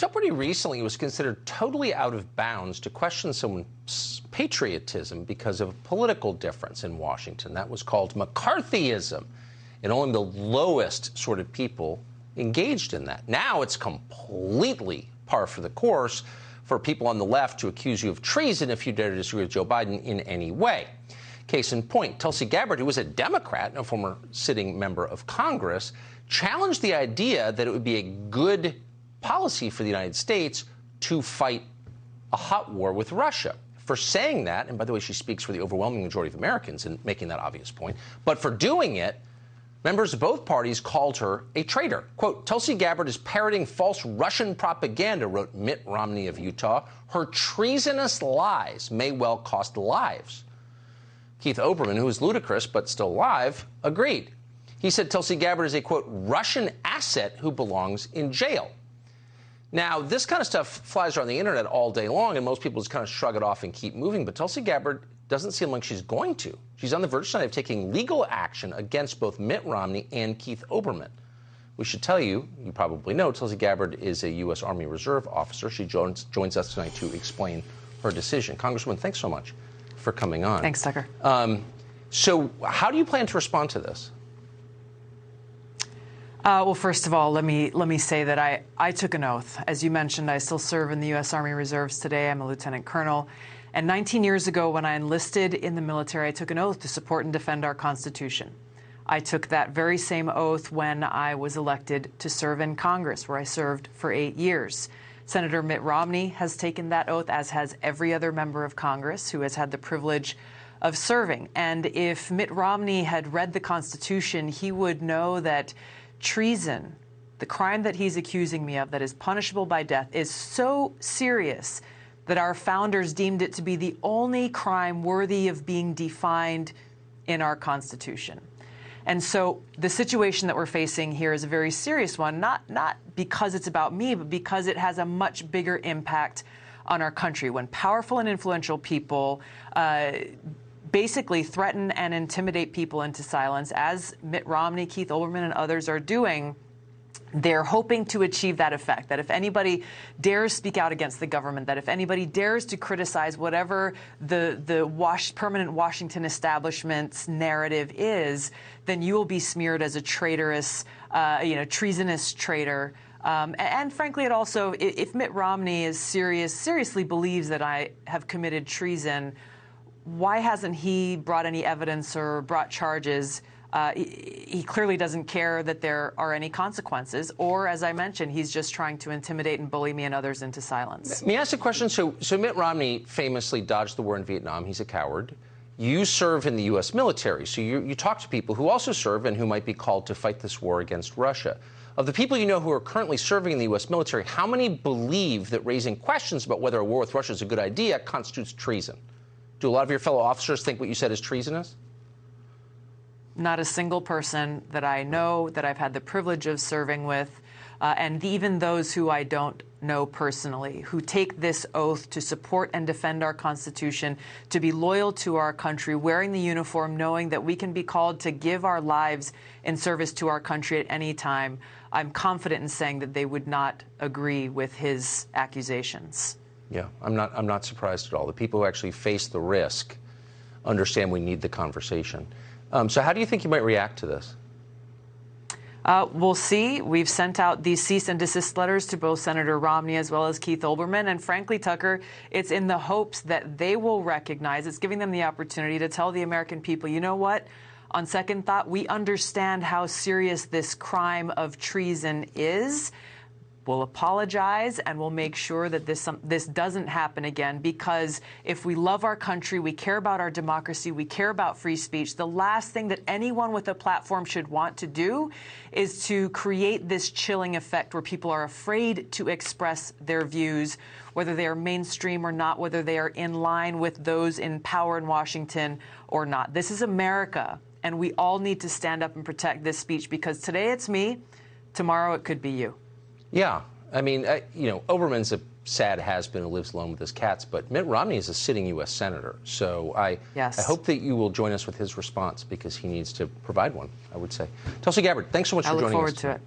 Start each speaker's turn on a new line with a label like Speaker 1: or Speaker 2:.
Speaker 1: Until pretty recently, it was considered totally out of bounds to question someone's patriotism because of a political difference in Washington. That was called McCarthyism, and only the lowest sort of people engaged in that. Now it's completely par for the course for people on the left to accuse you of treason if you dare to disagree with Joe Biden in any way. Case in point, Tulsi Gabbard, who was a Democrat and a former sitting member of Congress, challenged the idea that it would be a good policy for the United States to fight a hot war with Russia. For saying that, and by the way, she speaks for the overwhelming majority of Americans in making that obvious point, but for doing it, members of both parties called her a traitor. Quote, Tulsi Gabbard is parroting false Russian propaganda, wrote Mitt Romney of Utah. Her treasonous lies may well cost lives. Keith Olbermann, who is ludicrous but still alive, agreed. He said Tulsi Gabbard is a, quote, Russian asset who belongs in jail. Now, this kind of stuff flies around the internet all day long, and most people just kind of shrug it off and keep moving. But Tulsi Gabbard doesn't seem like she's going to. She's on the verge tonight of taking legal action against both Mitt Romney and Keith Olbermann. We should tell you, you probably know, Tulsi Gabbard is a U.S. Army Reserve officer. She joins us tonight to explain her decision. Congresswoman, thanks so much for coming on.
Speaker 2: Thanks, Tucker.
Speaker 1: So how do you plan to respond to this?
Speaker 2: Well, first of all, let me say that I took an oath. As you mentioned, I still serve in the U.S. Army Reserves today. I'm a lieutenant colonel. And 19 years ago, when I enlisted in the military, I took an oath to support and defend our Constitution. I took that very same oath when I was elected to serve in Congress, where I served for 8 years. Senator Mitt Romney has taken that oath, as has every other member of Congress who has had the privilege of serving. And if Mitt Romney had read the Constitution, he would know that treason, the crime that he's accusing me of that is punishable by death, is so serious that our founders deemed it to be the only crime worthy of being defined in our Constitution. And so the situation that we're facing here is a very serious one, not because it's about me, but because it has a much bigger impact on our country. When powerful and influential people basically threaten and intimidate people into silence, as Mitt Romney, Keith Olbermann, and others are doing, they're hoping to achieve that effect, that if anybody dares speak out against the government, that if anybody dares to criticize whatever the permanent Washington establishment's narrative is, then you will be smeared as a traitorous, treasonous traitor. And frankly, it also, if Mitt Romney is seriously believes that I have committed treason, why hasn't he brought any evidence or brought charges? He clearly doesn't care that there are any consequences, or, as I mentioned, he's just trying to intimidate and bully me and others into silence.
Speaker 1: Let me ask a question. So Mitt Romney famously dodged the war in Vietnam. He's a coward. You serve in the U.S. military, so you talk to people who also serve and who might be called to fight this war against Russia. Of the people you know who are currently serving in the U.S. military, how many believe that raising questions about whether a war with Russia is a good idea constitutes treason? Do a lot of your fellow officers think what you said is treasonous?
Speaker 2: Not a single person that I know, that I've had the privilege of serving with, and even those who I don't know personally, who take this oath to support and defend our Constitution, to be loyal to our country, wearing the uniform, knowing that we can be called to give our lives in service to our country at any time. I'm confident in saying that they would not agree with his accusations.
Speaker 1: Yeah, I'm not surprised at all. The people who actually face the risk understand we need the conversation. So how do you think you might react to this?
Speaker 2: We'll see. We've sent out these cease and desist letters to both Senator Romney as well as Keith Olbermann. And frankly, Tucker, it's in the hopes that they will recognize, it's giving them the opportunity to tell the American people, you know what? On second thought, we understand how serious this crime of treason is. We'll apologize, and we'll make sure that this doesn't happen again, because if we love our country, we care about our democracy, we care about free speech, the last thing that anyone with a platform should want to do is to create this chilling effect where people are afraid to express their views, whether they are mainstream or not, whether they are in line with those in power in Washington or not. This is America, and we all need to stand up and protect this speech, because today it's me, tomorrow it could be you.
Speaker 1: Yeah, I mean, Olbermann's a sad has-been who lives alone with his cats, but Mitt Romney is a sitting U.S. senator. So I hope that you will join us with his response, because he needs to provide one, I would say. Tulsi Gabbard, thanks so much for joining us.
Speaker 2: I look forward to it.